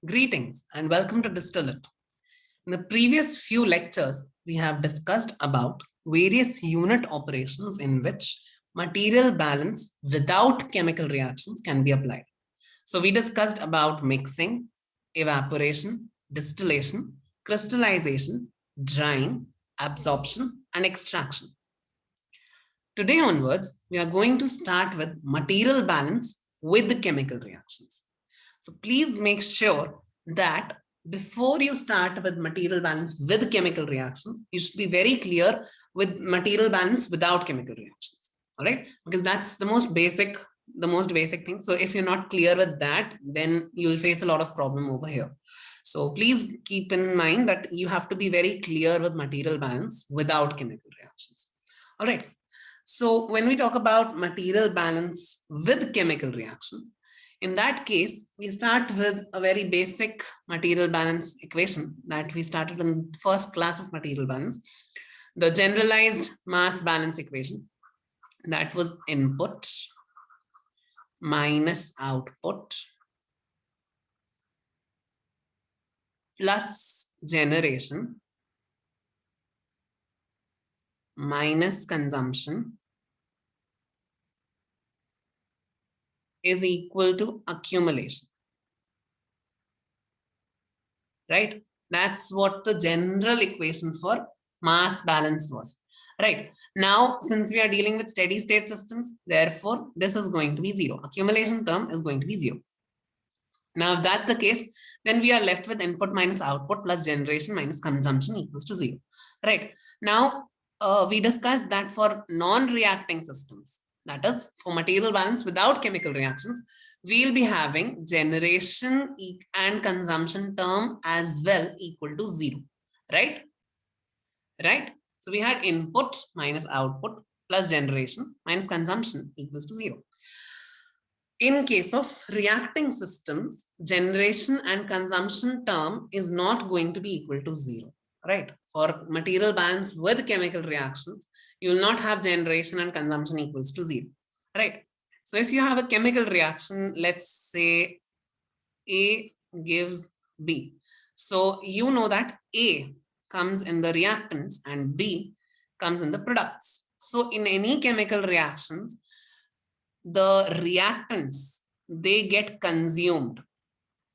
Greetings and welcome to Distillate. In the previous few lectures, we have discussed about various unit operations in which material balance without chemical reactions can be applied. So we discussed about mixing, evaporation, distillation, crystallization, drying, absorption, and extraction. Today onwards, we are going to start with material balance with the chemical reactions. So please make sure that before you start with material balance with chemical reactions, you should be very clear with material balance without chemical reactions. All right, because that's the most basic thing. So if you're not clear with that, then you'll face a lot of problem over here. So please keep in mind that you have to be very clear with material balance without chemical reactions. All right. So when we talk about material balance with chemical reactions, in that case, we start with a very basic material balance equation that we started in the first class of material balance, the generalized mass balance equation. That was input minus output plus generation minus consumption is equal to accumulation. Right? That's what the general equation for mass balance was. Right? Now, since we are dealing with steady state systems, therefore, this is going to be zero. Accumulation term is going to be zero. Now, if that's the case, then we are left with input minus output plus generation minus consumption equals to zero. Right? Now, we discussed that for non-reacting systems, that is for material balance without chemical reactions, we'll be having generation and consumption term as well equal to zero, right? Right? So we had input minus output plus generation minus consumption equals to zero. In case of reacting systems, generation and consumption term is not going to be equal to zero, right? For material balance with chemical reactions, you will not have generation and consumption equals to zero, right? So if you have a chemical reaction, let's say A gives B. So you know that A comes in the reactants and B comes in the products. So in any chemical reactions, the reactants, they get consumed.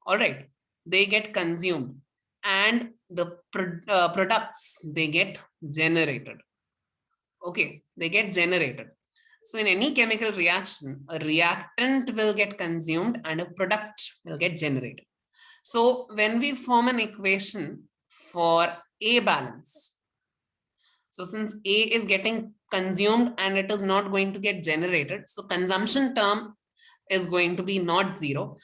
All right, they get consumed, and the products, they get generated. Okay, they get generated. So in any chemical reaction, a reactant will get consumed and a product will get generated. So when we form an equation for A balance, so since A is getting consumed and it is not going to get generated, so consumption term is going to be non-zero,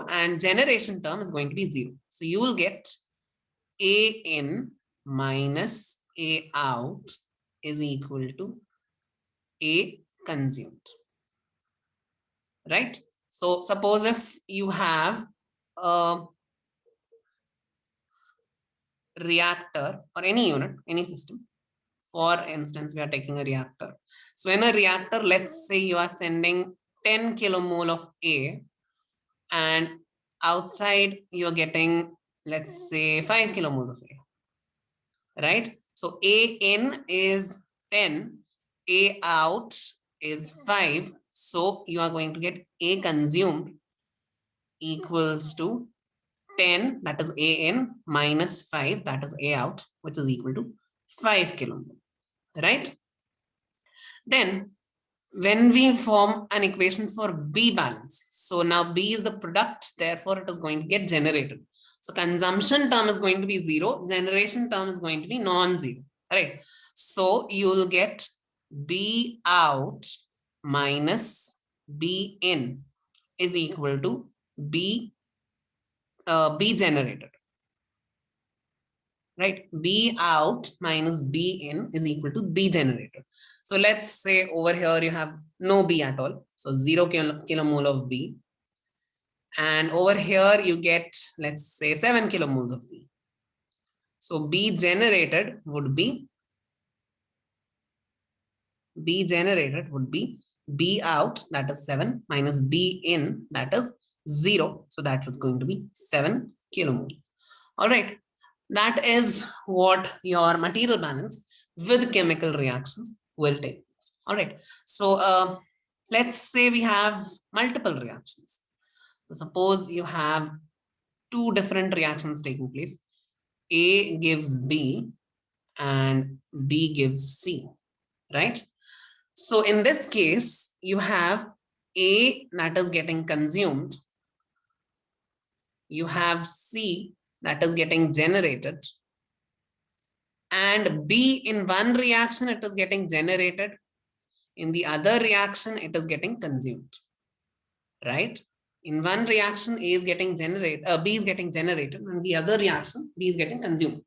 and generation term is going to be zero. So you will get A in minus A out is equal to A consumed, right? So suppose if you have a reactor or any unit, any system. For instance, we are taking a reactor. So in a reactor, let's say you are sending 10 kilomole of A, and outside you're getting, let's say, 5 kilomoles of A, right? So A in is 10, A out is 5. So you are going to get A consumed equals to 10, that is A in, minus 5, that is A out, which is equal to 5 kilomole, right? Then when we form an equation for B balance, so now B is the product, therefore it is going to get generated. So consumption term is going to be zero, generation term is going to be non-zero, right? So you will get B out minus B in is equal to B generated, right? B out minus B in is equal to B generated. So let's say over here you have no B at all. So 0 kilomole of B. And over here you get, let's say, 7 kilomoles of B. So B generated would be B out, that is 7, minus B in, that is 0. So that was going to be 7 kilomole. All right. That is what your material balance with chemical reactions will take. All right. So let's say we have multiple reactions. So suppose you have two different reactions taking place. A gives B and B gives C, right? So in this case, you have A that is getting consumed. You have C that is getting generated. And B in one reaction, it is getting generated. In the other reaction, it is getting consumed, right? In one reaction, A is getting generated, B is getting generated, and the other reaction, B is getting consumed.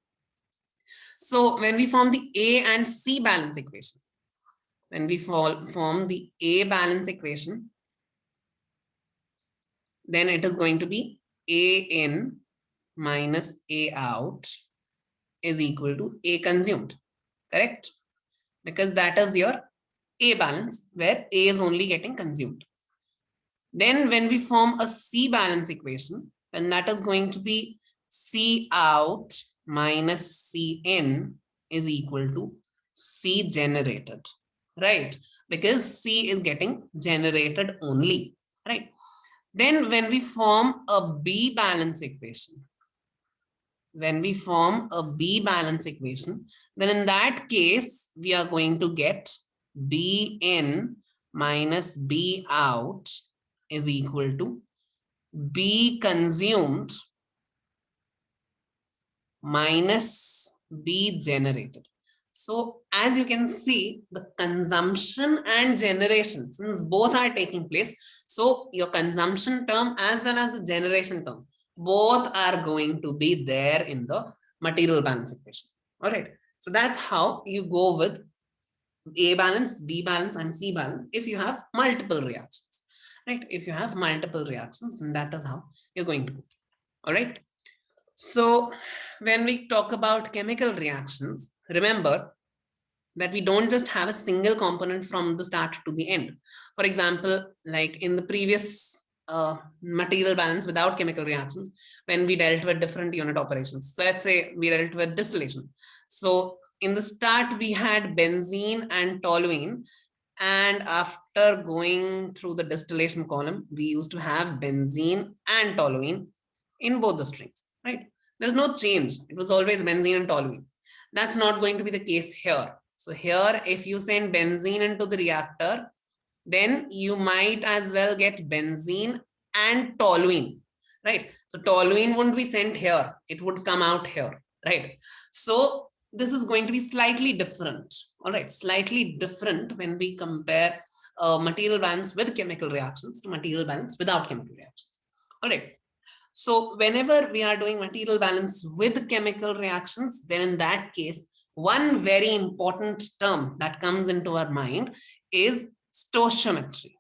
So when we form the A and C balance equation, when we form the A balance equation, then it is going to be A in minus A out is equal to A consumed, correct? Because that is your A balance where A is only getting consumed. Then when we form a C balance equation, then that is going to be C out minus C in is equal to C generated, right? Because C is getting generated only, right? Then when we form a B balance equation, then in that case, we are going to get B in minus B out is equal to B consumed minus B generated. So as you can see, the consumption and generation, since both are taking place, so your consumption term as well as the generation term, both are going to be there in the material balance equation. All right. So that's how you go with A balance, B balance, and C balance if you have multiple reactions, right? If you have multiple reactions, then that is how you're going to go. All right. So when we talk about chemical reactions, remember that we don't just have a single component from the start to the end. For example, like in the previous material balance without chemical reactions, when we dealt with different unit operations. So let's say we dealt with distillation. So in the start, we had benzene and toluene. And after going through the distillation column, we used to have benzene and toluene in both the streams, right? There's no change. It was always benzene and toluene. That's not going to be the case here. So here, if you send benzene into the reactor, then you might as well get benzene and toluene, right? So toluene wouldn't be sent here. It would come out here, right? So this is going to be slightly different, all right? Slightly different when we compare material balance with chemical reactions to material balance without chemical reactions, all right? So whenever we are doing material balance with chemical reactions, then in that case, one very important term that comes into our mind is stoichiometry.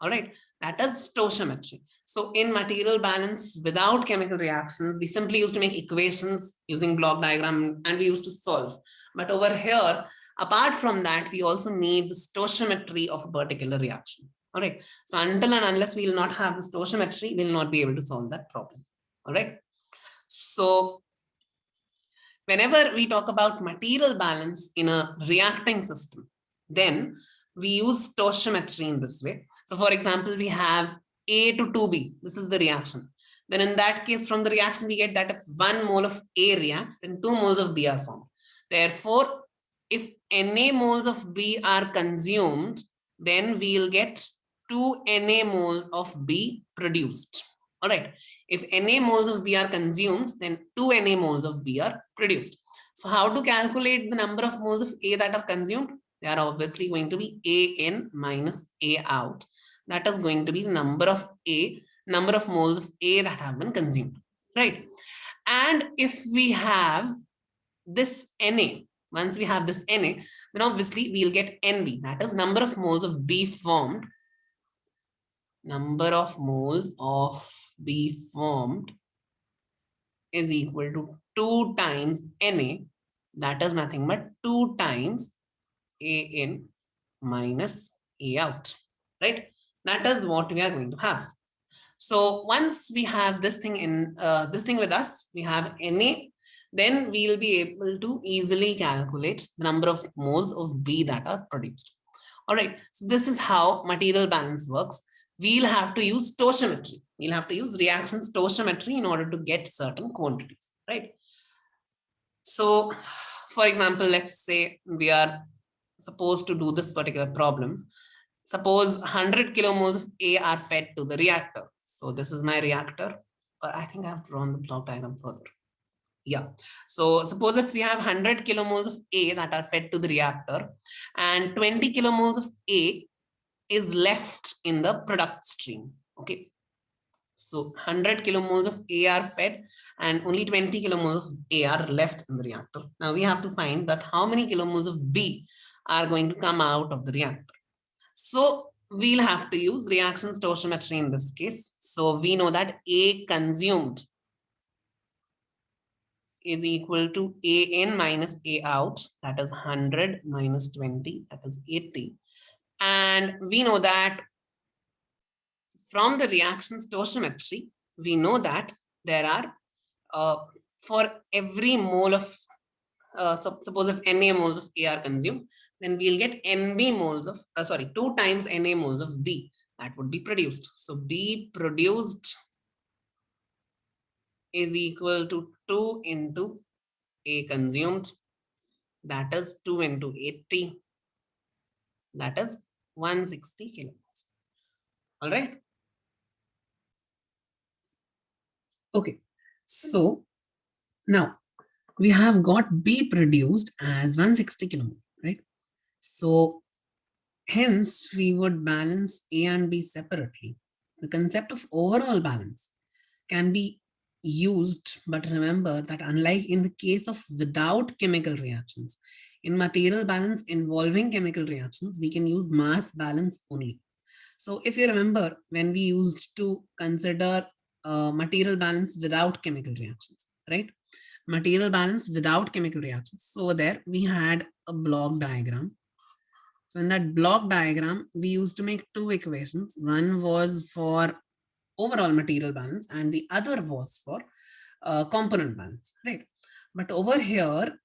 All right, that is stoichiometry. So in material balance without chemical reactions, we simply used to make equations using block diagram and we used to solve. But over here, apart from that, we also need the stoichiometry of a particular reaction. All right. So until and unless we will not have the stoichiometry, we will not be able to solve that problem. All right. So whenever we talk about material balance in a reacting system, then we use stoichiometry in this way. So for example, we have A to 2B. This is the reaction. Then in that case, from the reaction, we get that if 1 mole of A reacts, then 2 moles of B are formed. Therefore, if Na moles of B are consumed, then we'll get 2 Na moles of B produced. All right. If Na moles of B are consumed, then 2 Na moles of B are produced. So how to calculate the number of moles of A that are consumed? They are obviously going to be A in minus A out. That is going to be the number of moles of A that have been consumed, right? And if we have this Na, once we have this Na, then obviously we'll get Nb, that is number of moles of B formed. Number of moles of B formed is equal to 2 times Na, that is nothing but 2 times A in minus A out, right? That is what we are going to have. So once we have this thing with us, we have Na, then we'll be able to easily calculate the number of moles of B that are produced. All right, so this is how material balance works. We'll have to use stoichiometry. We'll have to use reaction stoichiometry in order to get certain quantities, right? So, for example, let's say we are supposed to do this particular problem. Suppose 100 kilomoles of A are fed to the reactor. So this is my reactor. I think I have drawn the block diagram further. Yeah. So suppose if we have 100 kilomoles of A that are fed to the reactor and 20 kilomoles of A is left in the product stream. Okay. So 100 kilomoles of A are fed and only 20 kilomoles of A are left in the reactor. Now we have to find that how many kilomoles of B are going to come out of the reactor. So we'll have to use reaction stoichiometry in this case. So we know that A consumed is equal to A in minus A out, that is 100 minus 20, that is 80. And we know that from the reaction stoichiometry, we know that there are, for every mole of, suppose if Na moles of A are consumed, then we'll get Nb moles of, 2 times Na moles of B that would be produced. So B produced is equal to 2 into A consumed, that is 2 into 80, that is 160 kilomoles. All right. Okay. So now we have got B produced as 160 kilomoles, right? So hence we would balance A and B separately. The concept of overall balance can be used, but remember that unlike in the case of without chemical reactions, in material balance involving chemical reactions, we can use mass balance only. So if you remember, when we used to consider material balance without chemical reactions, right? Material balance without chemical reactions. So there we had a block diagram. So in that block diagram, we used to make two equations. One was for overall material balance and the other was for component balance, right? But over here,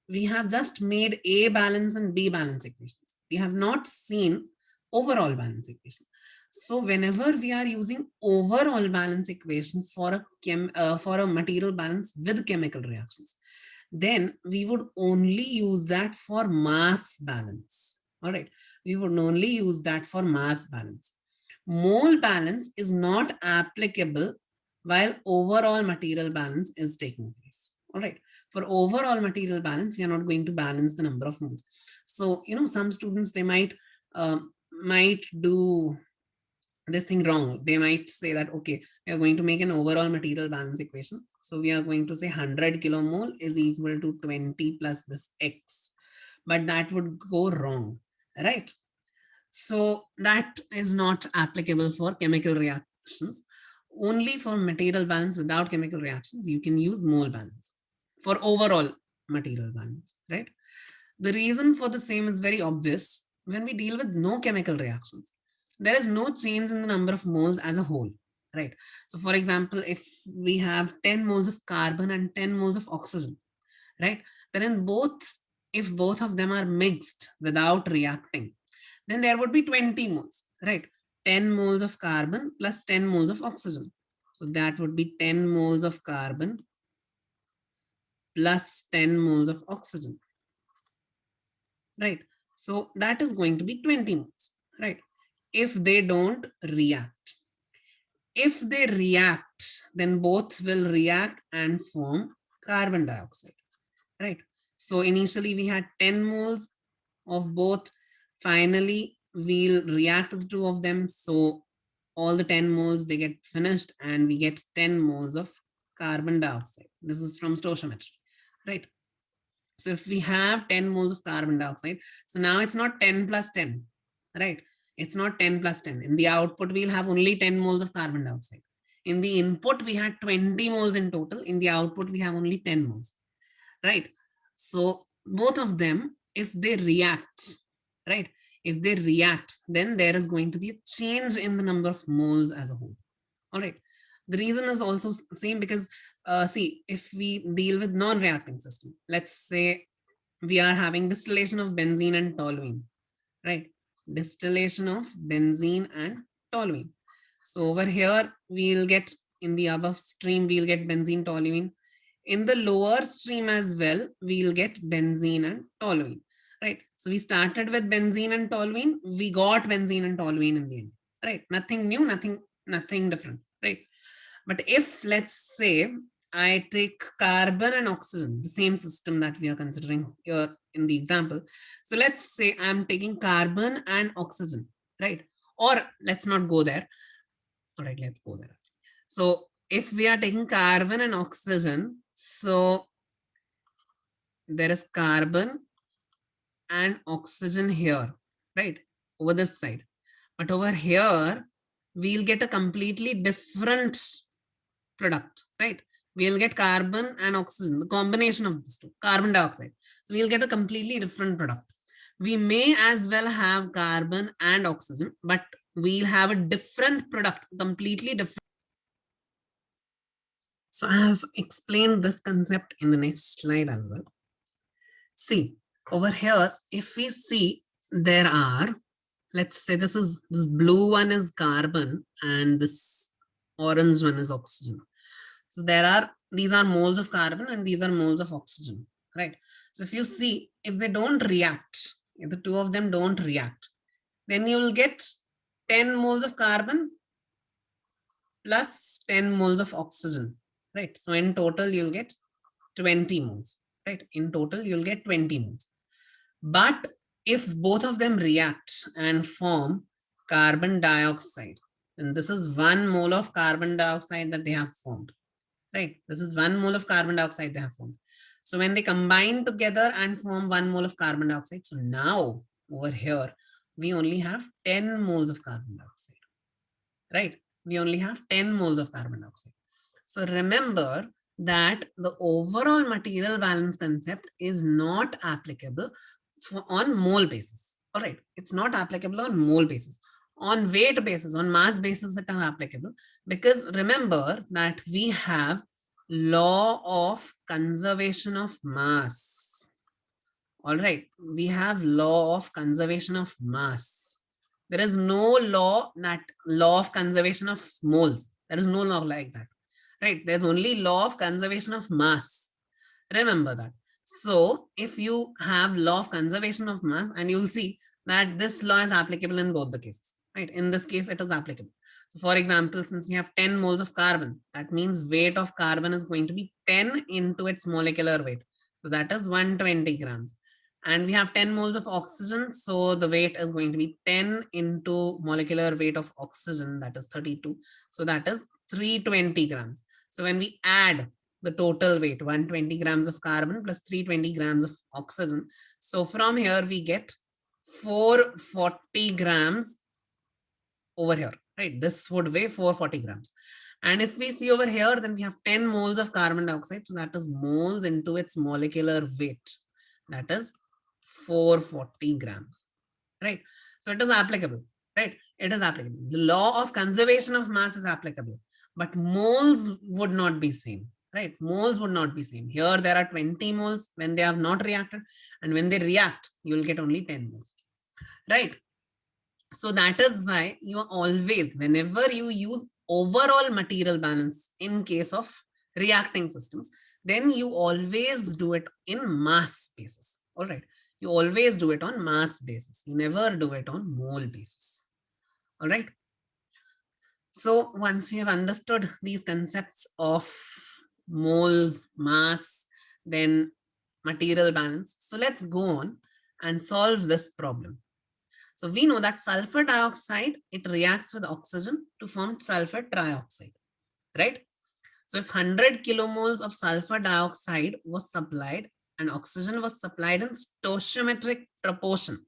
we have just made A balance and B balance equations. We have not seen overall balance equation. So whenever we are using overall balance equation for a material balance with chemical reactions, then we would only use that for mass balance. All right, we would only use that for mass balance. Mole balance is not applicable while overall material balance is taking place. All right, for overall material balance, we are not going to balance the number of moles. So, some students, they might do this thing wrong. They might say that, okay, we are going to make an overall material balance equation. So we are going to say 100 kilomole is equal to 20 plus this X, but that would go wrong, right? So that is not applicable for chemical reactions. Only for material balance without chemical reactions, you can use mole balance for overall material balance, right? The reason for the same is very obvious. When we deal with no chemical reactions, there is no change in the number of moles as a whole, right? So for example, if we have 10 moles of carbon and 10 moles of oxygen, right? Then if both of them are mixed without reacting, then there would be 20 moles, right? 10 moles of carbon plus 10 moles of oxygen. So that would be 10 moles of carbon plus 10 moles of oxygen, right? So that is going to be 20 moles, right? If they don't react. If they react, then both will react and form carbon dioxide, right? So initially we had 10 moles of both. Finally, we'll react the two of them. So all the 10 moles, they get finished and we get 10 moles of carbon dioxide. This is from stoichiometry, right? So if we have 10 moles of carbon dioxide, so now it's not 10 plus 10, right? It's not 10 plus 10. In the output, we'll have only 10 moles of carbon dioxide. In the input, we had 20 moles in total. In the output, we have only 10 moles, right? So both of them, if they react, right? If they react, then there is going to be a change in the number of moles as a whole. All right. The reason is also same because see, if we deal with non-reacting system, let's say we are having distillation of benzene and toluene, right? Distillation of benzene and toluene. So over here, we'll get in the above stream, we'll get benzene, toluene. In the lower stream as well, we'll get benzene and toluene, right? So we started with benzene and toluene, we got benzene and toluene in the end, right? Nothing new, nothing different, right? But if let's say I take carbon and oxygen, the same system that we are considering here in the example. So let's say I'm taking carbon and oxygen, right? Or let's not go there. All right, let's go there. So if we are taking carbon and oxygen, so there is carbon and oxygen here, right? Over this side. But over here, we'll get a completely different product, right? We'll get carbon and oxygen, the combination of these two, carbon dioxide. So we'll get a completely different product. We may as well have carbon and oxygen, but we'll have a different product, completely different. So I have explained this concept in the next slide as well. See, over here, if we see, there are, let's say this blue one is carbon and this orange one is oxygen. So these are moles of carbon and these are moles of oxygen, right? So if you see, if they don't react, if the two of them don't react, then you will get 10 moles of carbon plus 10 moles of oxygen, right? So in total, you'll get 20 moles, right? In total, you'll get 20 moles. But if both of them react and form carbon dioxide, then this is 1 mole of carbon dioxide that they have formed, right? This is 1 mole of carbon dioxide they have formed. So when they combine together and form 1 mole of carbon dioxide, so now over here, we only have 10 moles of carbon dioxide, right? We only have 10 moles of carbon dioxide. So remember that the overall material balance concept is not applicable on mole basis. All right, it's not applicable on mole basis. On weight basis, on mass basis, it is applicable, because remember that we have law of conservation of mass. All right, we have law of conservation of mass. There is no law of conservation of moles. There is no law like that, right? There's only law of conservation of mass. Remember that. So if you have law of conservation of mass, and you'll see that this law is applicable in both the cases, right? In this case, it is applicable. So for example, since we have 10 moles of carbon, that means weight of carbon is going to be 10 into its molecular weight. So that is 120 grams. And we have 10 moles of oxygen. So the weight is going to be 10 into molecular weight of oxygen, that is 32. So that is 320 grams. So when we add the total weight, 120 grams of carbon plus 320 grams of oxygen. So from here we get 440 grams over here, right? This would weigh 440 grams. And if we see over here, then we have 10 moles of carbon dioxide. So that is moles into its molecular weight. That is 440 grams, right? So it is applicable, right? It is applicable. The law of conservation of mass is applicable, but moles would not be same, right? Moles would not be same. Here there are 20 moles when they have not reacted, and when they react, you will get only 10 moles, right? So that is why you always, whenever you use overall material balance in case of reacting systems, then you always do it in mass basis. All right. You always do it on mass basis. You never do it on mole basis. All right. So once we have understood these concepts of moles, mass, then material balance. So let's go on and solve this problem. So we know that sulfur dioxide, it reacts with oxygen to form sulfur trioxide, right? So if 100 kilomoles of sulfur dioxide was supplied and oxygen was supplied in stoichiometric proportion.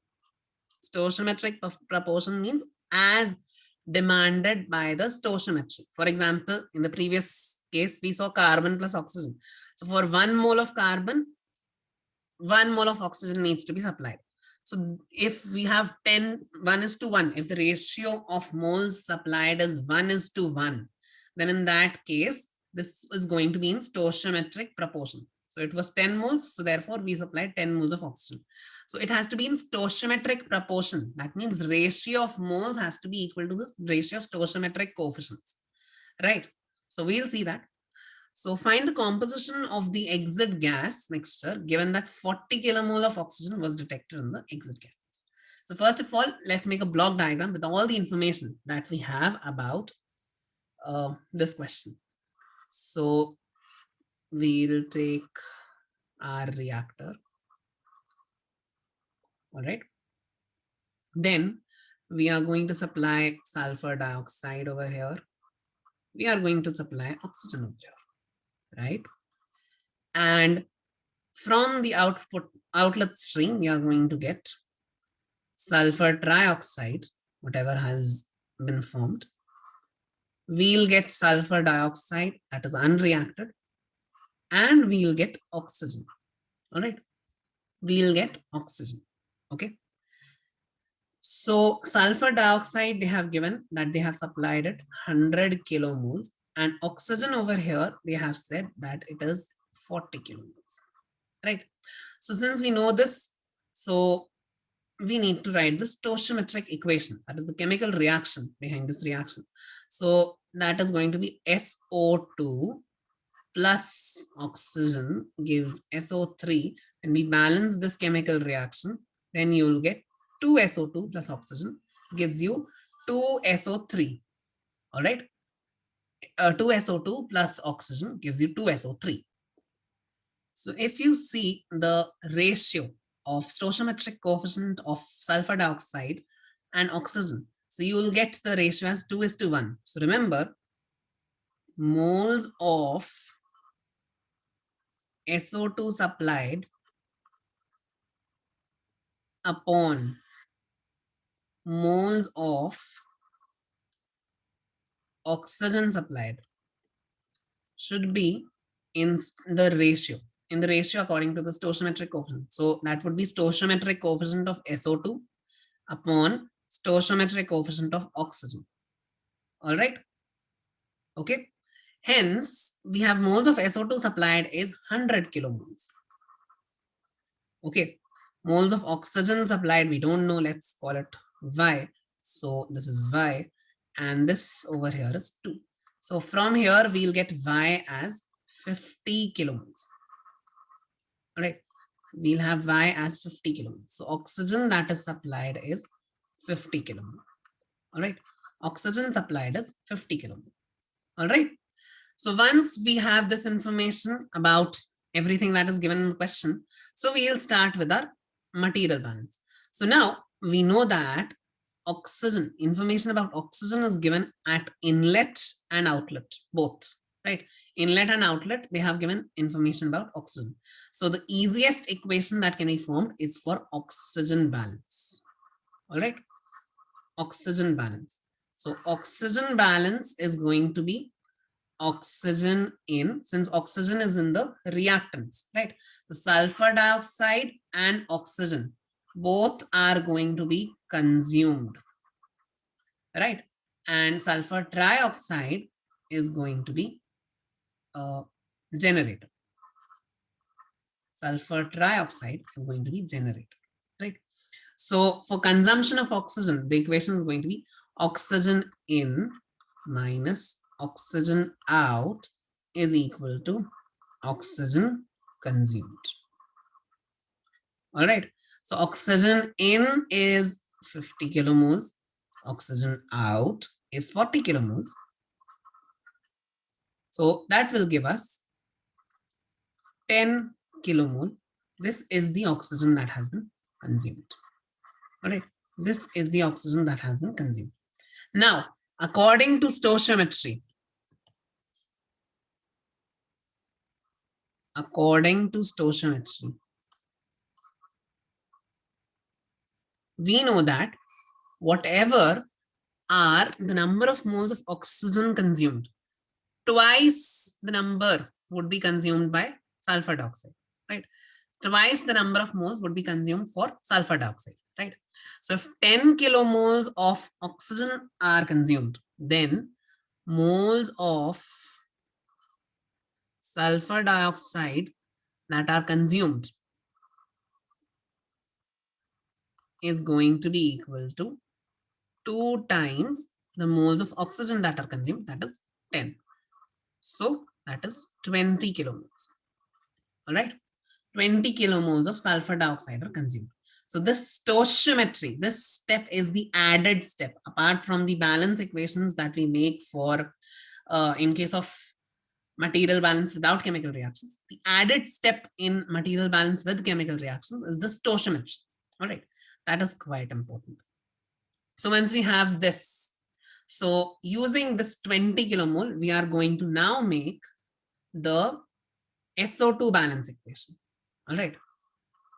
Stoichiometric proportion means as demanded by the stoichiometry. For example, in the previous case, we saw carbon plus oxygen. So for 1 mole of carbon, 1 mole of oxygen needs to be supplied. So if we have 10, 1:1, if the ratio of moles supplied is 1:1, then in that case, this is going to be in stoichiometric proportion. So it was 10 moles. So therefore, we supplied 10 moles of oxygen. So it has to be in stoichiometric proportion. That means ratio of moles has to be equal to the ratio of stoichiometric coefficients, right? So we'll see that. So find the composition of the exit gas mixture given that 40 kilomole of oxygen was detected in the exit gas. So first of all, let's make a block diagram with all the information that we have about this question. So we'll take our reactor. All right. Then we are going to supply sulfur dioxide over here. We are going to supply oxygen over here, right? And from the outlet stream, we are going to get sulfur trioxide, whatever has been formed. We'll get sulfur dioxide, that is unreacted, and we'll get oxygen. All right, we'll get oxygen. Okay. So sulfur dioxide, they have given that they have supplied it 100 kilomoles, and oxygen over here, they have said that it is 40 kilomoles, right? So since we know this, so we need to write the stoichiometric equation. That is the chemical reaction behind this reaction. So that is going to be SO2 plus oxygen gives SO3. And we balance this chemical reaction, then you will get 2 SO2 plus oxygen gives you 2 SO3. All right. 2 SO2 plus oxygen gives you 2 SO3. So if you see the ratio of stoichiometric coefficient of sulfur dioxide and oxygen, so you will get the ratio as 2:1. So remember, moles of SO2 supplied upon moles of oxygen supplied should be in the ratio according to the stoichiometric coefficient. So that would be stoichiometric coefficient of SO2 upon stoichiometric coefficient of oxygen. All right. Okay. Hence, we have moles of SO2 supplied is 100 kilomoles. Okay. Moles of oxygen supplied, we don't know. Let's call it Y. So this is Y. And this over here is 2. So from here, we'll get Y as 50 kilomoles. All right. We'll have Y as 50 kilomoles. So oxygen that is supplied is 50 kilomoles. All right. Oxygen supplied is 50 kilomoles. All right. So once we have this information about everything that is given in the question, so we'll start with our material balance. So now we know that oxygen, information about oxygen is given at inlet and outlet, both, right? Inlet and outlet, they have given information about oxygen. So the easiest equation that can be formed is for oxygen balance. All right, oxygen balance. So oxygen balance is going to be oxygen in, since oxygen is in the reactants, right? So sulfur dioxide and oxygen, both are going to be consumed, right? And sulfur trioxide is going to be generated. Sulfur trioxide is going to be generated, right? So for consumption of oxygen, the equation is going to be oxygen in minus oxygen out is equal to oxygen consumed. All right. So oxygen in is 50 kilomoles. Oxygen out is 40 kilomoles. So that will give us 10 kilomole. This is the oxygen that has been consumed. All right. This is the oxygen that has been consumed. Now, according to stoichiometry, we know that whatever are the number of moles of oxygen consumed, twice the number would be consumed by sulfur dioxide, right? Twice the number of moles would be consumed for sulfur dioxide, right? So if 10 kilomoles of oxygen are consumed, then moles of sulfur dioxide that are consumed is going to be equal to 2 times the moles of oxygen that are consumed, that is 10. So that is 20 kilomoles. All right, 20 kilomoles of sulfur dioxide are consumed. So this stoichiometry, this step is the added step apart from the balance equations that we make for in case of material balance without chemical reactions. The added step in material balance with chemical reactions is the stoichiometry. All right, that is quite important. So once we have this, so using this 20 kilomole, we are going to now make the SO2 balance equation. All right,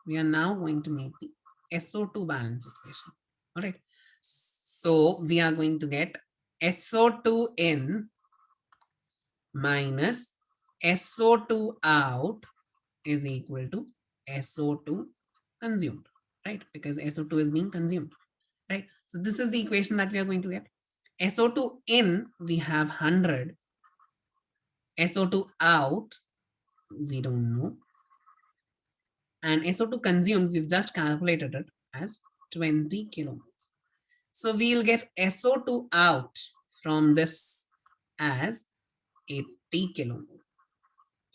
we are now going to make the SO2 balance equation. All right, so we are going to get SO2 in minus SO2 out is equal to SO2 consumed, right? Because SO2 is being consumed, right? So this is the equation that we are going to get. SO2 in, we have 100. SO2 out, we don't know. And SO2 consumed, we've just calculated it as 20 kilomoles. So we'll get SO2 out from this as 80 kilomoles.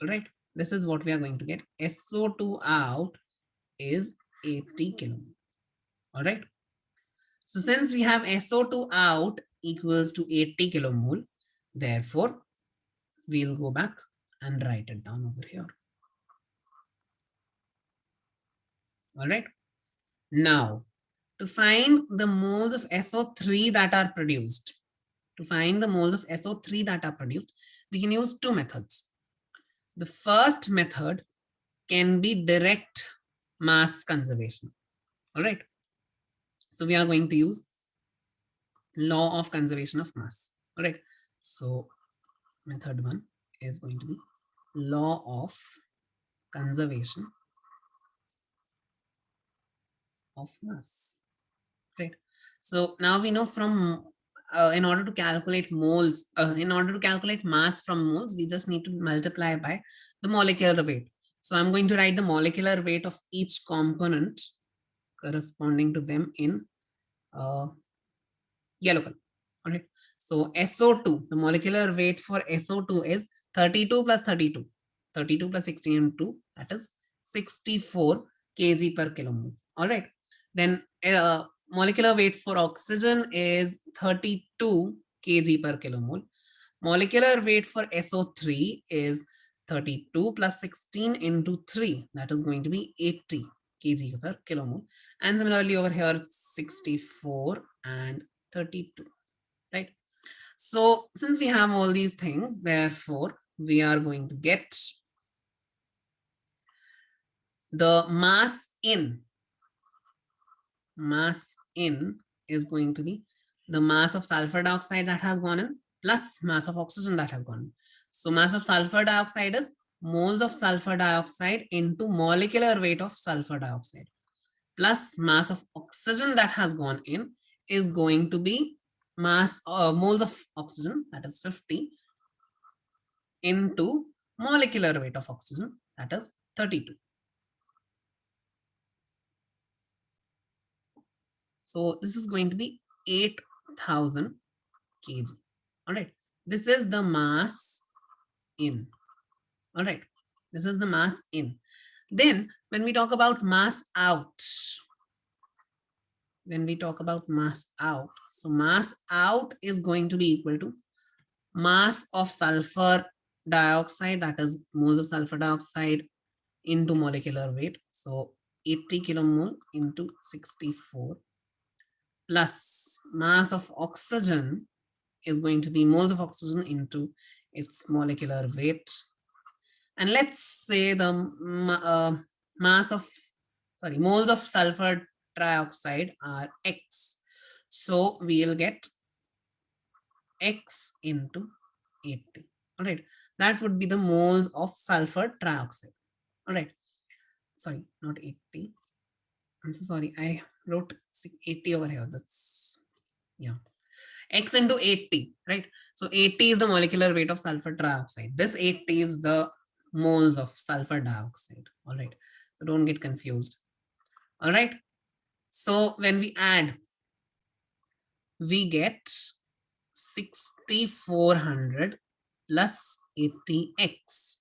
All right, this is what we are going to get. SO2 out is 80 kilomoles. All right, so since we have SO2 out equals to 80 kilomole, therefore we'll go back and write it down over here. All right, now to find the moles of SO3 that are produced, we can use two methods. The first method can be direct mass conservation. All right, so we are going to use law of conservation of mass. All right, so method one is going to be law of conservation of mass, right? So now we know from in order to calculate moles, in order to calculate mass from moles, we just need to multiply by the molecular weight. So I'm going to write the molecular weight of each component corresponding to them in yellow color. All right, so SO2, the molecular weight for SO2 is 32 plus 32, 32 plus 16 and 2, that is 64 kg per kilomole. All right, then molecular weight for oxygen is 32 kg per kilomole. Molecular weight for SO3 is 32 plus 16 into 3, that is going to be 80 kg per kilomole. And similarly over here 64 and 32, right? So since we have all these things, therefore we are going to get the mass in is going to be the mass of sulfur dioxide that has gone in plus mass of oxygen that has gone in. So mass of sulfur dioxide is moles of sulfur dioxide into molecular weight of sulfur dioxide plus mass of oxygen that has gone in is going to be mass moles of oxygen, that is 50, into molecular weight of oxygen, that is 32. So this is going to be 8,000 kg. All right, this is the mass in. All right, this is the mass in. Then when we talk about mass out, so mass out is going to be equal to mass of sulfur dioxide, that is moles of sulfur dioxide into molecular weight. So 80 kilomole into 64 plus mass of oxygen is going to be moles of oxygen into its molecular weight. And let's say the moles of sulfur trioxide are X. So we'll get X into 80. All right, that would be the moles of sulfur trioxide. All right, sorry, not 80. I'm so sorry, I wrote 80 over here. That's, yeah, X into 80, right? So 80 is the molecular weight of sulfur trioxide. This 80 is the moles of sulfur dioxide. All right. So don't get confused. All right. So when we add, we get 6400 plus 80x,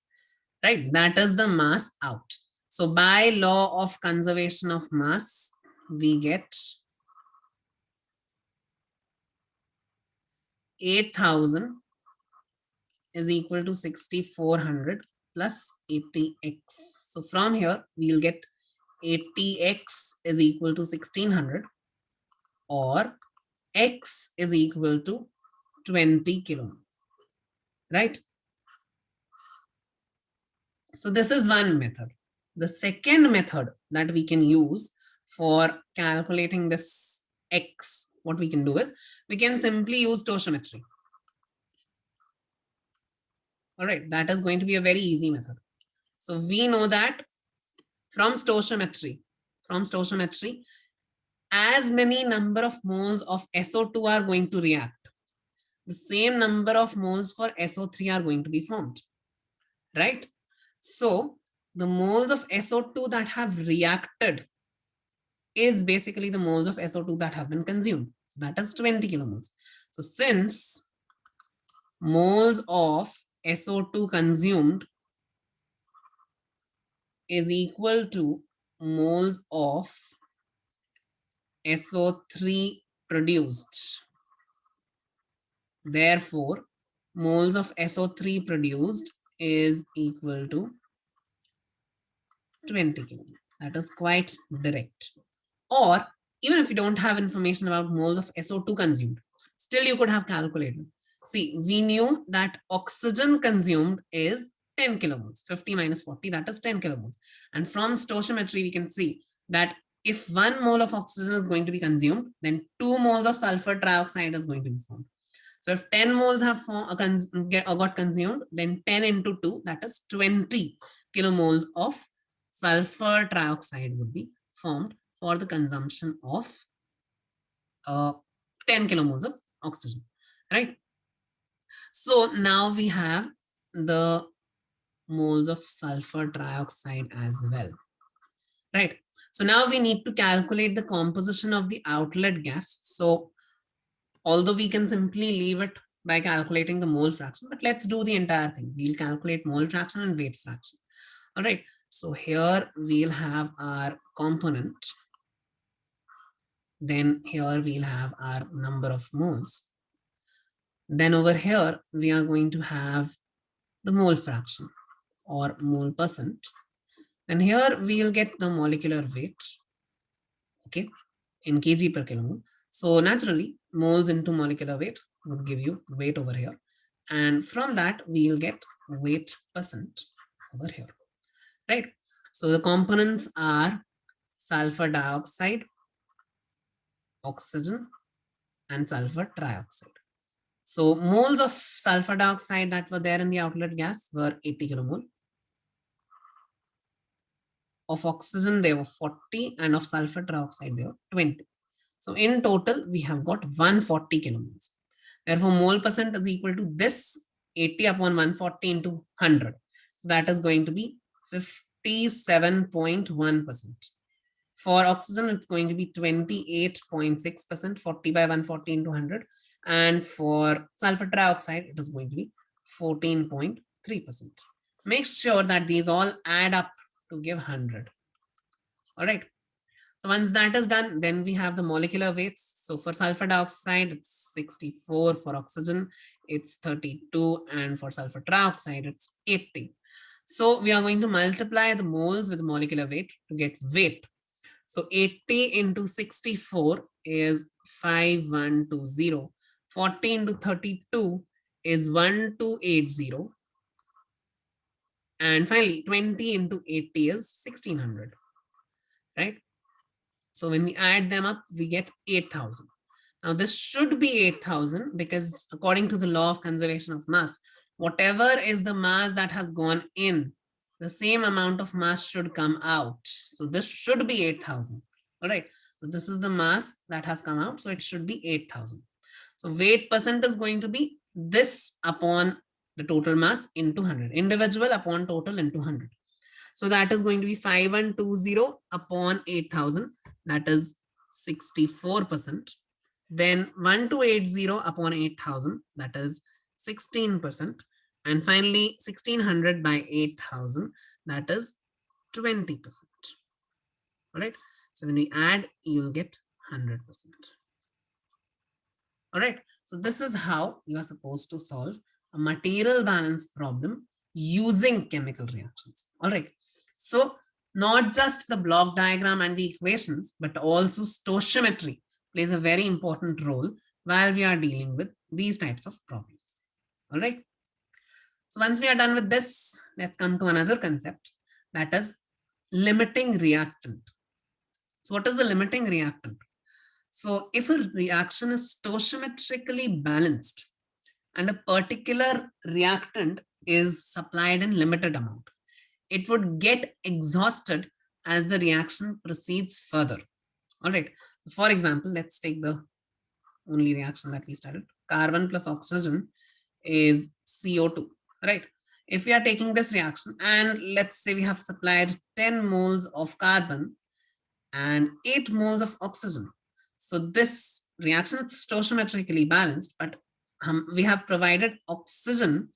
right? That is the mass out. So by law of conservation of mass, we get 8000 is equal to 6400 plus 80x. So from here, we'll get 80x is equal to 1600, or x is equal to 20 kilomole, right? So this is one method. The second method that we can use for calculating this x, what we can do is we can simply use stoichiometry. All right, that is going to be a very easy method. So we know that from stoichiometry, as many number of moles of SO2 are going to react, the same number of moles for SO3 are going to be formed, right? So the moles of SO2 that have reacted is basically the moles of SO2 that have been consumed. So that is 20 kilomoles. So since moles of SO2 consumed is equal to moles of SO3 produced, therefore moles of SO3 produced is equal to 20 kilomoles. That is quite direct. Or even if you don't have information about moles of SO2 consumed, still you could have calculated. See, we knew that oxygen consumed is 10 kilomoles, 50 minus 40, that is 10 kilomoles. And from stoichiometry, we can see that if 1 mole of oxygen is going to be consumed, then 2 moles of sulfur trioxide is going to be formed. So if 10 moles have got consumed, then 10 into 2, that is 20 kilomoles of sulfur trioxide would be formed for the consumption of 10 kilomoles of oxygen, right? So now we have the moles of sulfur trioxide as well, right? So now we need to calculate the composition of the outlet gas. So although we can simply leave it by calculating the mole fraction, but let's do the entire thing. We'll calculate mole fraction and weight fraction. All right. So here we'll have our component. Then here we'll have our number of moles. Then over here, we are going to have the mole fraction or mole percent. And here we'll get the molecular weight, okay, in kg per kilomole. So naturally, moles into molecular weight would give you weight over here. And from that, we'll get weight percent over here, right? So the components are sulfur dioxide, oxygen, and sulfur trioxide. So moles of sulfur dioxide that were there in the outlet gas were 80 kilomole. Of oxygen, they were 40, and of sulfur trioxide, they were 20. So in total, we have got 140 kilomoles. Therefore, mole percent is equal to this 80 upon 140 into 100. So that is going to be 57.1%. For oxygen, it's going to be 28.6%, 40 by 140 into 100. And for sulfur trioxide, it is going to be 14.3%. Make sure that these all add up to give 100. All right. So once that is done, then we have the molecular weights. So for sulfur dioxide, it's 64. For oxygen, it's 32. And for sulfur trioxide, it's 80. So we are going to multiply the moles with the molecular weight to get weight. So 80 into 64 is 5120. 40 into 32 is 1280. And finally, 20 into 80 is 1600, right? So when we add them up, we get 8000. Now this should be 8000 because according to the law of conservation of mass, whatever is the mass that has gone in, the same amount of mass should come out. So this should be 8000. All right. So this is the mass that has come out. So it should be 8000. So weight percent is going to be this upon the total mass into 100, individual upon total into 100. So that is going to be 5120 upon 8000, that is 64%. Then 1280 upon 8000, that is 16%. And finally 1600 by 8000, that is 20%. All right. So when we add, you'll get 100%. All right. So this is how you are supposed to solve a material balance problem using chemical reactions. All right. So not just the block diagram and the equations, but also stoichiometry plays a very important role while we are dealing with these types of problems. All right. So once we are done with this, let's come to another concept, that is limiting reactant. So what is a limiting reactant? So if a reaction is stoichiometrically balanced and a particular reactant is supplied in limited amount, it would get exhausted as the reaction proceeds further. All right. So for example, let's take the only reaction that we started. Carbon plus oxygen is CO2, right? If we are taking this reaction and let's say we have supplied 10 moles of carbon and 8 moles of oxygen. So this reaction is stoichiometrically balanced, but we have provided oxygen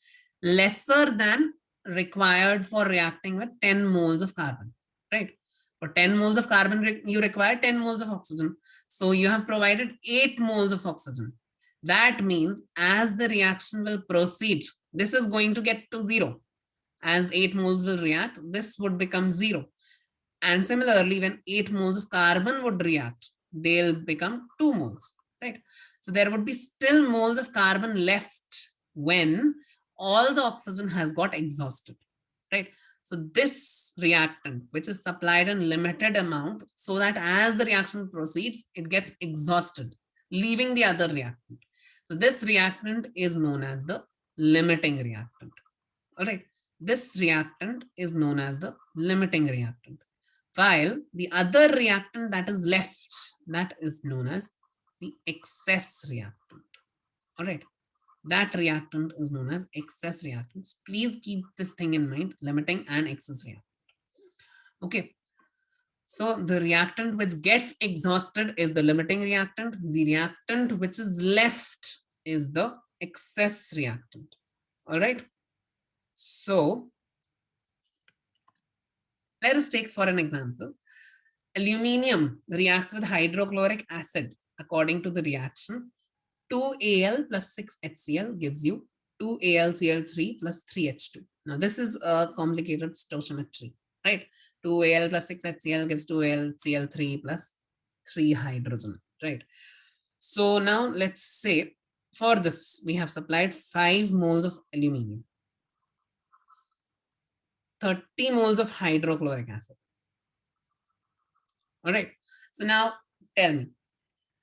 lesser than required for reacting with 10 moles of carbon, right? For 10 moles of carbon, you require 10 moles of oxygen. So you have provided 8 moles of oxygen. That means as the reaction will proceed, this is going to get to 0. As 8 moles will react, this would become 0. And similarly, when 8 moles of carbon would react, they'll become 2 moles, right? So there would be still moles of carbon left when all the oxygen has got exhausted, right? So this reactant, which is supplied in limited amount, so that as the reaction proceeds, it gets exhausted, leaving the other reactant. So this reactant is known as the limiting reactant. All right. This reactant is known as the limiting reactant, while the other reactant that is left, that is known as the excess reactant. All right. That reactant is known as excess reactants. Please keep this thing in mind, limiting and excess reactant. Okay. So the reactant which gets exhausted is the limiting reactant. The reactant which is left is the excess reactant. All right. So let us take for an example, aluminium reacts with hydrochloric acid. According to the reaction, 2Al plus 6HCl gives you 2AlCl3 plus 3H2. Now this is a complicated stoichiometry, right? 2Al plus 6HCl gives 2AlCl3 plus 3 hydrogen, right? So now let's say for this, we have supplied 5 moles of aluminium, 30 moles of hydrochloric acid. All right. So now tell me,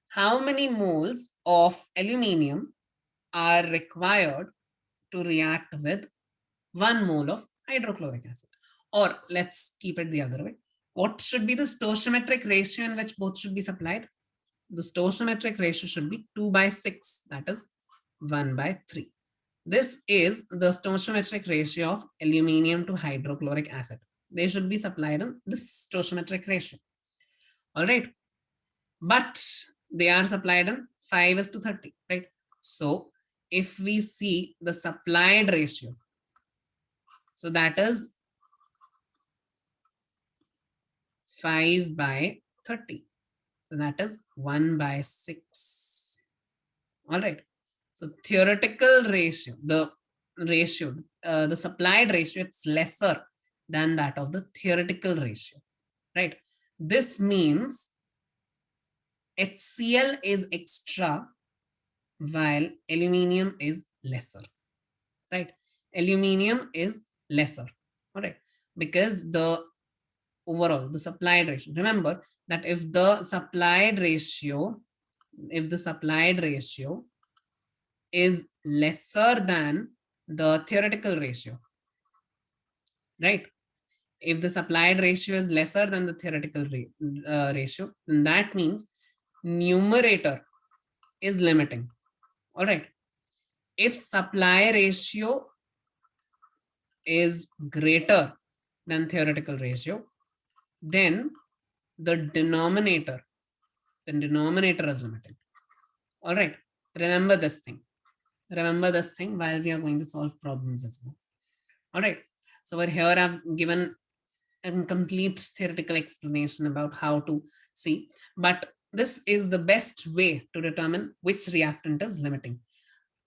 how many moles of aluminium are required to react with 1 mole of hydrochloric acid? Or let's keep it the other way. What should be the stoichiometric ratio in which both should be supplied? The stoichiometric ratio should be 2/6, that is 1/3. This is the stoichiometric ratio of aluminium to hydrochloric acid. They should be supplied in this stoichiometric ratio. All right. But they are supplied in 5:30, right? So if we see the supplied ratio, so that is 5/30. So that is 1/6. All right. So theoretical ratio, the supplied ratio, it's lesser than that of the theoretical ratio, right? This means HCl is extra while aluminium is lesser, right? Aluminium is lesser, all right? Because the overall, the supplied ratio, remember that if the supplied ratio is lesser than the theoretical ratio, right? If the supplied ratio is lesser than the theoretical ratio, then that means numerator is limiting. All right. if supply ratio is greater than theoretical ratio, then the denominator is limiting. All right, remember this thing. Remember this thing while we are going to solve problems as well. All right, so over here I've given a complete theoretical explanation about how to see, but this is the best way to determine which reactant is limiting.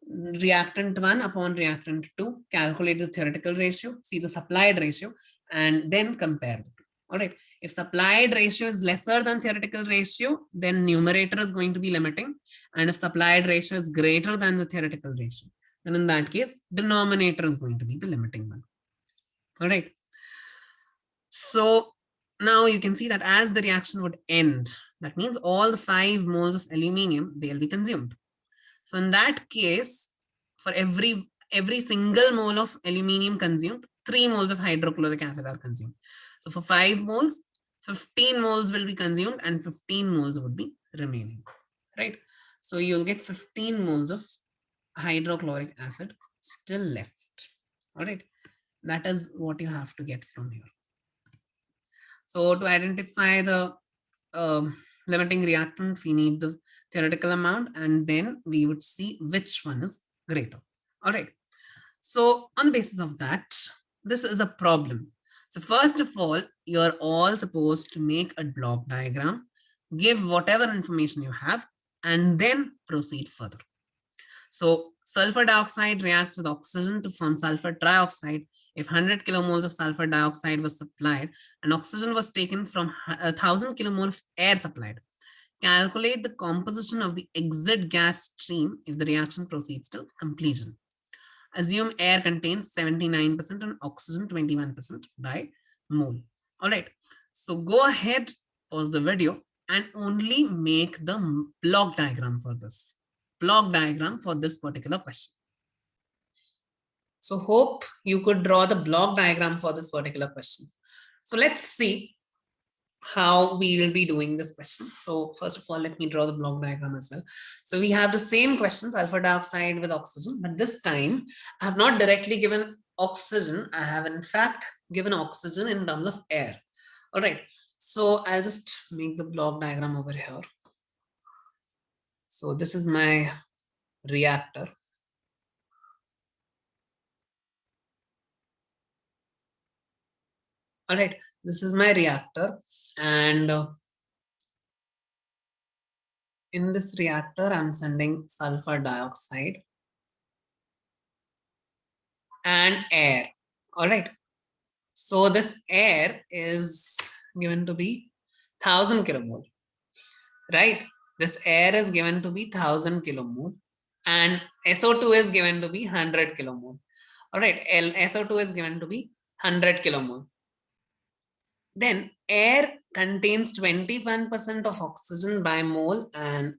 Reactant 1 upon reactant 2, calculate the theoretical ratio, see the supplied ratio, and then compare the two. All right, if supplied ratio is lesser than theoretical ratio, then numerator is going to be limiting, and if supplied ratio is greater than the theoretical ratio, then in that case denominator is going to be the limiting one. All right, so now you can see that as the reaction would end, that means all the 5 moles of aluminium, they'll be consumed. So in that case, for every single mole of aluminium consumed, 3 moles of hydrochloric acid are consumed. So for 5 moles, 15 moles will be consumed and 15 moles would be remaining, right? So you'll get 15 moles of hydrochloric acid still left. All right, that is what you have to get from here. So to identify the limiting reactant, we need the theoretical amount, and then we would see which one is greater. All right. So on the basis of that, this is a problem. So first of all, you're all supposed to make a block diagram, give whatever information you have, and then proceed further. So sulfur dioxide reacts with oxygen to form sulfur trioxide. If 100 kilomoles of sulfur dioxide was supplied and oxygen was taken from 1000 kilomole of air supplied, calculate the composition of the exit gas stream if the reaction proceeds till completion. Assume air contains 79% and oxygen 21% by mole. All right, so go ahead, pause the video, and only make the block diagram for this. Block diagram for this particular question. So hope you could draw the block diagram for this particular question. So let's see how we will be doing this question. So first of all, let me draw the block diagram as well. So we have the same question, sulfur dioxide with oxygen, but this time I have not directly given oxygen. I have in fact given oxygen in terms of air. All right, so I'll just make the block diagram over here. So this is my reactor. All right, this is my reactor, and in this reactor, I'm sending sulfur dioxide and air. All right, so this air is given to be 1000 kilomole, right? This air is given to be 1000 kilomole, and SO2 is given to be 100 kilomole. All right, SO2 is given to be 100 kilomole. Then air contains 21% of oxygen by mole and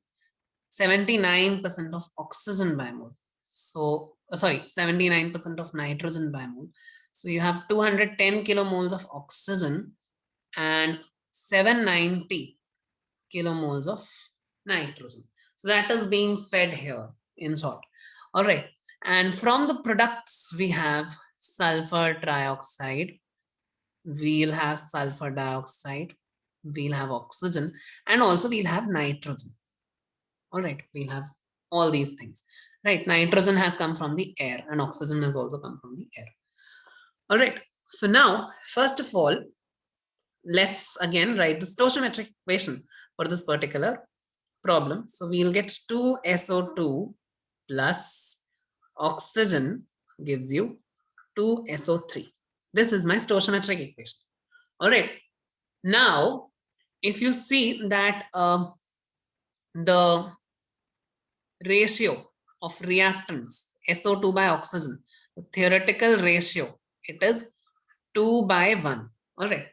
79% of oxygen by mole. So, sorry, 79% of nitrogen by mole. So you have 210 kilomoles of oxygen and 790 kilomoles of nitrogen. So that is being fed here in short. All right. And from the products, we have sulfur trioxide, we'll have sulfur dioxide, we'll have oxygen, and also we'll have nitrogen. All right, we'll have all these things, right? Nitrogen has come from the air and oxygen has also come from the air. All right, so now first of all, let's again write the stoichiometric equation for this particular problem. So we'll get 2SO2 plus oxygen gives you 2SO3. This is my stoichiometric equation. All right, now if you see that the ratio of reactants SO2 by oxygen, the theoretical ratio, it is 2 by 1. All right,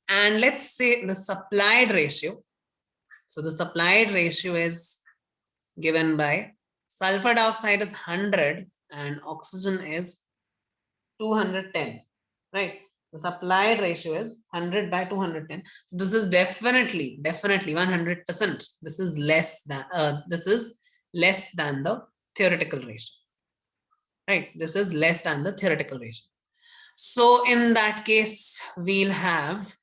and let's say the supplied ratio. So the supplied ratio is given by sulfur dioxide is 100 and oxygen is 210, right? The supplied ratio is 100 by 210. So this is definitely 100%. This is less than the theoretical ratio. right? This is less than the theoretical ratio. So in that case, we'll have,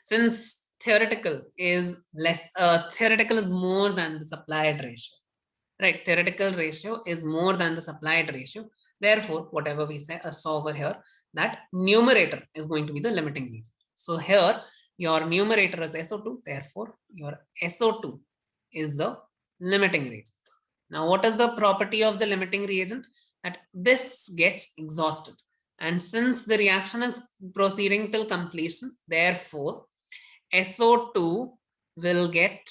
since theoretical is more than the supplied ratio, right? Theoretical ratio is more than the supplied ratio. Therefore, whatever we say, saw over here, that numerator is going to be the limiting region. So here, your numerator is SO2. Therefore, your SO2 is the limiting reagent. Now, what is the property of the limiting reagent? That this gets exhausted. And since the reaction is proceeding till completion, therefore, SO2 will get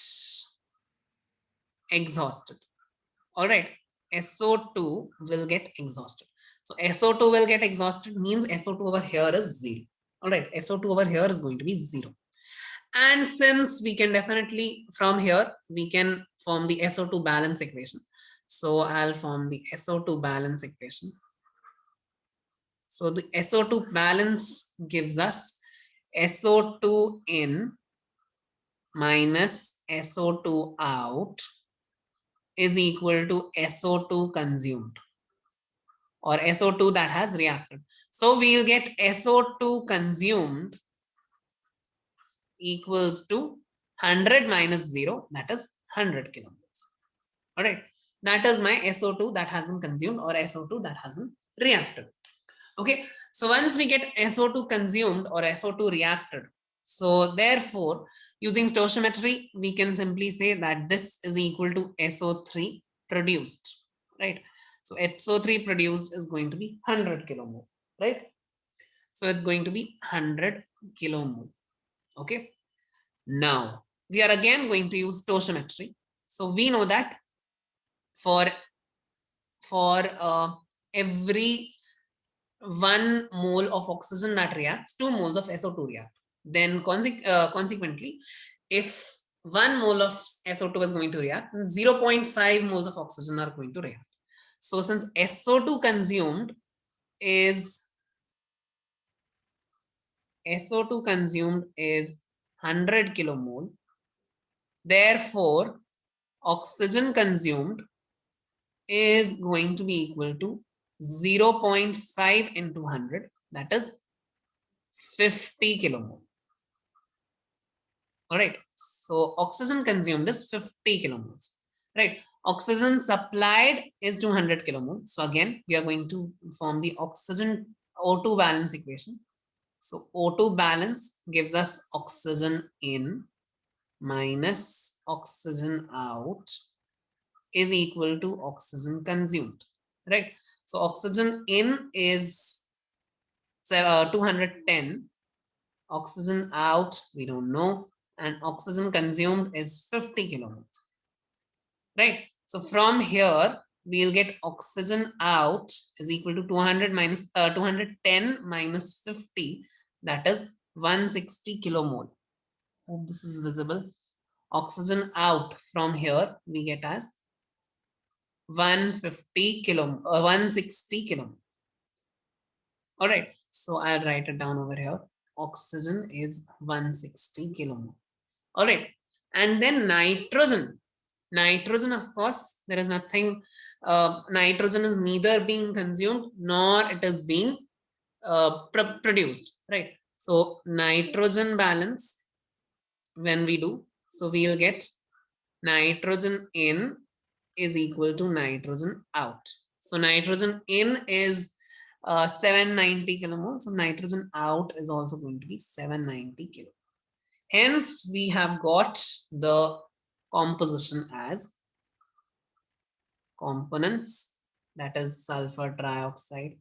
exhausted. All right, SO2 will get exhausted. So SO2 will get exhausted means SO2 over here is 0. All right, SO2 over here is going to be 0. And since we can definitely, from here, we can form the SO2 balance equation. So I'll form the SO2 balance equation. So the SO2 balance gives us SO2 in minus SO2 out is equal to SO2 consumed, or SO2 that has reacted. So we'll get SO2 consumed equals to 100 minus 0, that is 100 kilomoles. All right, that is my SO2 that has been consumed, or SO2 that has been reacted. Okay, so once we get SO2 consumed or SO2 reacted, so therefore using stoichiometry, we can simply say that this is equal to SO3 produced, right? So SO3 produced is going to be 100 kilomole, right? So it's going to be 100 kilomole. Okay, now we are again going to use stoichiometry. So we know that for every 1 mole of oxygen that reacts, 2 moles of SO2 react. Then consequently, if 1 mole of SO2 is going to react, 0.5 moles of oxygen are going to react. So since SO2 consumed is 100 kilomole, therefore oxygen consumed is going to be equal to 0.5 into 100, that is 50 kilomole. All right, so oxygen consumed is 50 kilomoles, right? Oxygen supplied is 200 kilomoles. So again, we are going to form the oxygen O2 balance equation. So O2 balance gives us oxygen in minus oxygen out is equal to oxygen consumed, right? So oxygen in is 210, oxygen out we don't know, and oxygen consumed is 50 kilomoles, right? So from here we'll get oxygen out is equal to 210 minus 50, that is 160 kilomole. Hope this is visible. Oxygen out from here we get as 160 kilomole. All right, so I'll write it down over here. Oxygen is 160 kilomole. All right, and then nitrogen. Nitrogen, of course, there is nothing. Nitrogen is neither being consumed nor it is being produced, right? So nitrogen balance, when we do, so we'll get nitrogen in is equal to nitrogen out. So nitrogen in is 790 kilomole. So nitrogen out is also going to be 790 kilomole. Hence, we have got the composition as components, that is sulfur trioxide,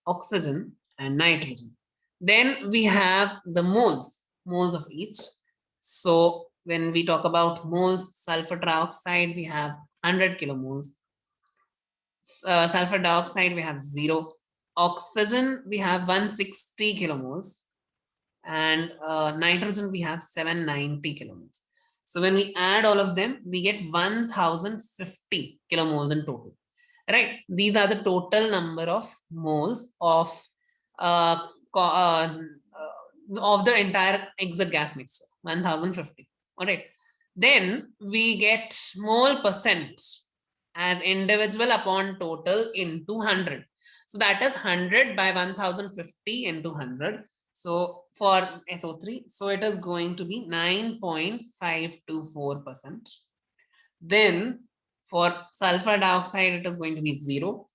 oxygen, and nitrogen. Then we have the moles of each. So when we talk about moles, sulfur trioxide, we have 100 kilomoles. Sulfur dioxide, we have 0. Oxygen, we have 160 kilomoles. And nitrogen, we have 790 kilomoles. So when we add all of them, we get 1050 kilomoles in total, right? These are the total number of moles of the entire exit gas mixture, 1050. All right, then we get mole percent as individual upon total into 100. So that is 100 by 1050 into 100. So for SO3, so it is going to be 9.524%. Then for sulfur dioxide, it is going to be 0.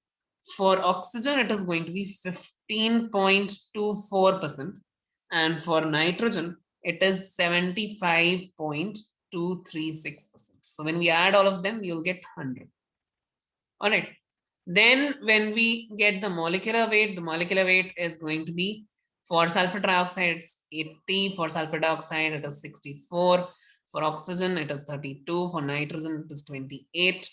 For oxygen, it is going to be 15.24%. And for nitrogen, it is 75.236%. So when we add all of them, you'll get 100. All right. Then when we get the molecular weight is going to be for sulfur trioxide, it's 80. For sulfur dioxide, it is 64. For oxygen, it is 32. For nitrogen, it is 28.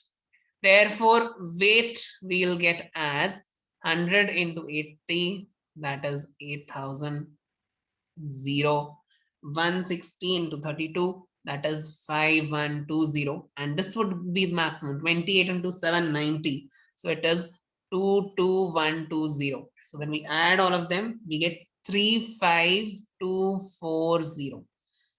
Therefore, weight we'll get as 100 into 80, that is 8,000. 160 into 32, that is 5120. And this would be the maximum. 28 into 790. So it is 22120. So when we add all of them, we get 35240.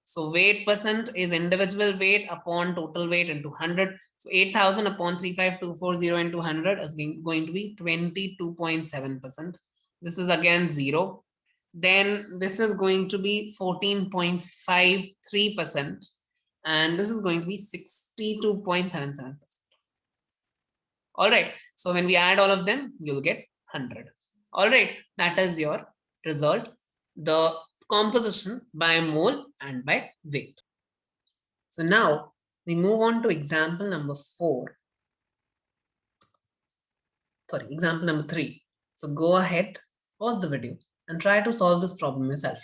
So weight percent is individual weight upon total weight into 100. So 8,000 upon 35240 into 100 is going to be 22.7%. This is again 0. Then this is going to be 14.53%. And this is going to be 62.77%. All right. So when we add all of them, you'll get 100. All right. That is your result. The composition by mole and by weight. So now we move on to example number 4. Sorry, example number 3. So go ahead, pause the video and try to solve this problem yourself.